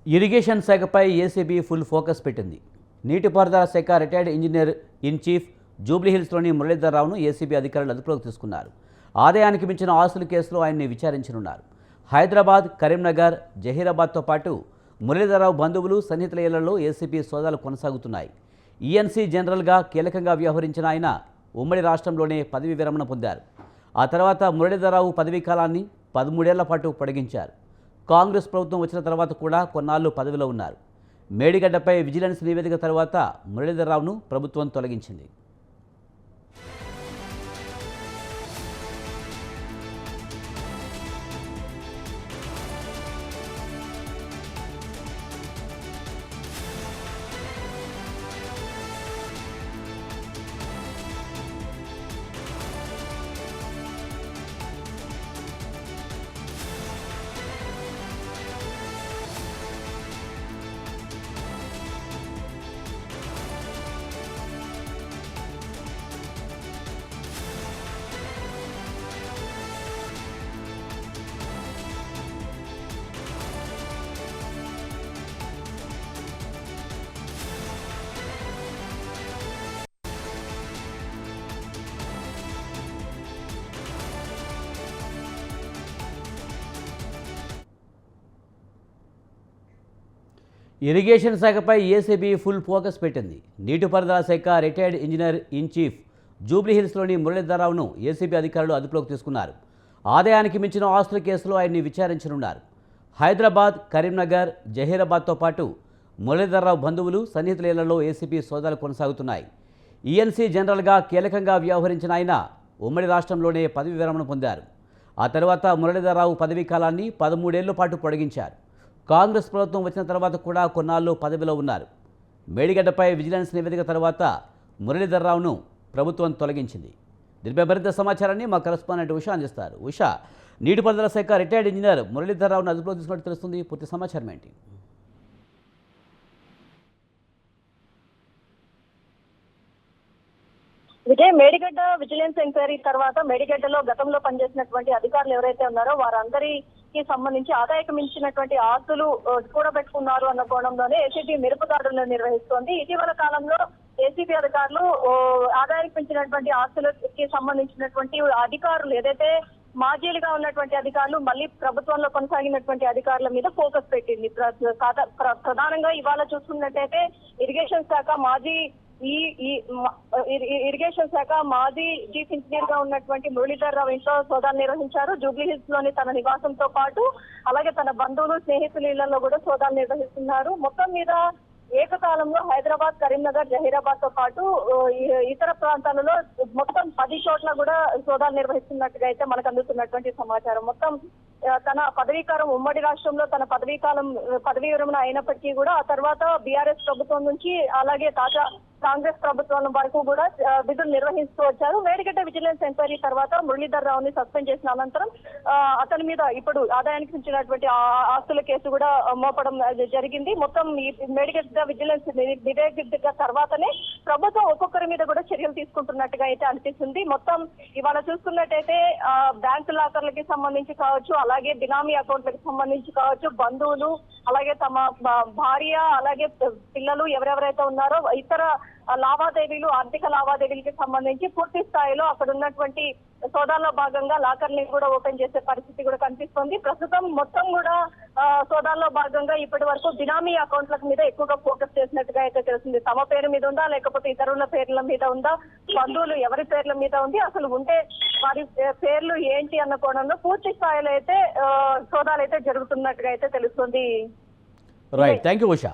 Irrigation శాఖపై ACB full focus పెట్టింది. నీటిపారుదల శాఖ రిటైర్డ్ ఇంజనీర్ ఇన్ చీఫ్ జూబ్లీహిల్స్లోని మురళీధర్రావును ఏసీబీ అధికారులు అదుపులోకి తీసుకున్నారు. ఆదాయానికి మించిన ఆస్తుల కేసులో ఆయన్ని విచారించనున్నారు. హైదరాబాద్, కరీంనగర్, జహీరాబాద్తో పాటు మురళీధర్రావు బంధువులు, సన్నిహితుల ఇళ్లలో ఏసీబీ సోదాలు కొనసాగుతున్నాయి. ఈఎన్సీ జనరల్గా కీలకంగా వ్యవహరించిన ఆయన ఉమ్మడి రాష్ట్రంలోనే పదవీ విరమణ పొందారు. ఆ తర్వాత మురళీధర్రావు పదవీ కాలాన్ని 13 ఏళ్ల పాటు పొడిగించారు. కాంగ్రెస్ ప్రభుత్వం వచ్చిన తర్వాత కూడా కొన్నాళ్లు పదవిలో ఉన్నారు. మేడిగడ్డపై విజిలెన్స్ నివేదిక తర్వాత మురళీధర్రావును ప్రభుత్వం తొలగించింది. ఇరిగేషన్ శాఖపై ఏసీబీ ఫుల్ ఫోకస్ పెట్టింది. నీటిపారుదల శాఖ రిటైర్డ్ ఇంజనీర్ ఇన్ చీఫ్ జూబ్లీహిల్స్లోని మురళీధర్రావును ఏసీబీ అధికారులు అదుపులోకి తీసుకున్నారు. ఆదాయానికి మించిన ఆస్తుల కేసులో ఆయన్ని విచారించనున్నారు. హైదరాబాద్, కరీంనగర్, జహీరాబాద్తో పాటు మురళీధర్రావు బంధువులు, సన్నిహితుల ఇళ్లలో ఏసీబీ సోదాలు కొనసాగుతున్నాయి. ఈఎన్సీ జనరల్గా కీలకంగా వ్యవహరించిన ఆయన ఉమ్మడి రాష్ట్రంలోనే పదవి విరమణ పొందారు. ఆ తర్వాత మురళీధర్రావు పదవీ కాలాన్ని 13 ఏళ్ల పాటు పొడిగించారు. కాంగ్రెస్ ప్రభుత్వం వచ్చిన తర్వాత కూడా కొన్నాళ్లు పదవిలో ఉన్నారు. మేడిగడ్డపై విజిలెన్స్ నివేదిక తర్వాత మురళీధర్రావును ప్రభుత్వం తొలగించింది. దీనిపై మరింత సమాచారాన్ని మా కరెస్పాండెంట్ ఉషా అందిస్తారు. ఉషా, నీటిపారుదల శాఖ రిటైర్డ్ ఇంజనీర్ మురళీధర్రావును అదుపులో తీసుకున్నట్టు తెలుస్తుంది. పూర్తి సమాచారం ఏంటి? విజయ్, మేడిగడ్డ విజిలెన్స్ ఎంక్వైరీ తర్వాత మేడిగడ్డలో గతంలో పనిచేసినటువంటి అధికారులు ఎవరైతే ఉన్నారో వారందరికీ సంబంధించి ఆదాయకు మించినటువంటి ఆస్తులు కూడబెట్టుకున్నారు అన్న కోణంలోనే ఏసీబీ మెరుపుదాడులను నిర్వహిస్తోంది. ఇటీవల కాలంలో ఏసీబీ అధికారులు ఆదాయానికి మించినటువంటి ఆస్తులకి సంబంధించినటువంటి అధికారులు ఏదైతే మాజీలుగా ఉన్నటువంటి అధికారులు మళ్ళీ ప్రభుత్వంలో కొనసాగినటువంటి అధికారుల మీద ఫోకస్ పెట్టింది. ప్రధానంగా ఇవాళ చూసుకున్నట్టయితే ఇరిగేషన్ శాఖ మాజీ చీఫ్ ఇంజనీర్ గా ఉన్నటువంటి మురళీధర్రావు ఇంట్లో సోదాలు నిర్వహించారు. జూబ్లీహిల్స్ లోని తన నివాసంతో పాటు అలాగే తన బంధువులు, స్నేహితుల ఇళ్లలో కూడా సోదాలు నిర్వహిస్తున్నారు. మొత్తం మీద ఏకకాలంలో హైదరాబాద్, కరీంనగర్, జహీరాబాద్ తో పాటు ఇతర ప్రాంతాలలో మొత్తం 10 చోట్ల కూడా సోదాలు నిర్వహిస్తున్నట్టుగా అయితే మనకు అందుతున్నటువంటి సమాచారం. మొత్తం తన పదవీకాలం ఉమ్మడి రాష్ట్రంలో తన పదవీ విరమణ అయినప్పటికీ కూడా ఆ తర్వాత బీఆర్ఎస్ ప్రభుత్వం నుంచి అలాగే తాజా కాంగ్రెస్ ప్రభుత్వం వరకు కూడా విధులు నిర్వహిస్తూ వచ్చారు. మేడిగడ్డ విజిలెన్స్ ఎంక్వైరీ తర్వాత మురళీధర్రావుని సస్పెండ్ చేసిన అనంతరం అతని మీద ఇప్పుడు ఆదాయానికి మించినటువంటి ఆస్తుల కేసు కూడా మోపడం జరిగింది. మొత్తం ఈ మేడిగడ్డ విజిలెన్స్ నివేదిక తర్వాతనే ప్రభుత్వం ఒక్కొక్కరి మీద కూడా చర్యలు తీసుకుంటున్నట్టుగా అయితే అనిపిస్తుంది. మొత్తం ఇవాళ చూసుకున్నట్టయితే బ్యాంకు లాకర్లకి సంబంధించి కావచ్చు, అలాగే బినామీ అకౌంట్లకు సంబంధించి కావచ్చు, బంధువులు అలాగే తమ భార్య అలాగే పిల్లలు ఎవరెవరైతే ఉన్నారో ఇతర లావాదేవీలు, ఆర్థిక లావాదేవీలకి సంబంధించి పూర్తి స్థాయిలో అక్కడ ఉన్నటువంటి సోదాల్లో భాగంగా లాకర్ని కూడా ఓపెన్ చేసే పరిస్థితి కూడా కనిపిస్తుంది. ప్రస్తుతం మొత్తం కూడా సోదాల్లో భాగంగా ఇప్పటి వరకు బినామీ అకౌంట్ల మీద ఎక్కువగా ఫోకస్ చేసినట్టుగా అయితే తెలిసింది. తమ పేరు మీద ఉందా లేకపోతే ఇతరుల పేర్ల మీద ఉందా, బంధువులు ఎవరి పేర్ల మీద ఉంది, అసలు ఉంటే వారి పేర్లు ఏంటి అన్న కోణంలో పూర్తి స్థాయిలో అయితే సోదాలు అయితే జరుగుతున్నట్టుగా అయితే తెలుస్తుంది. Right, thank you Usha.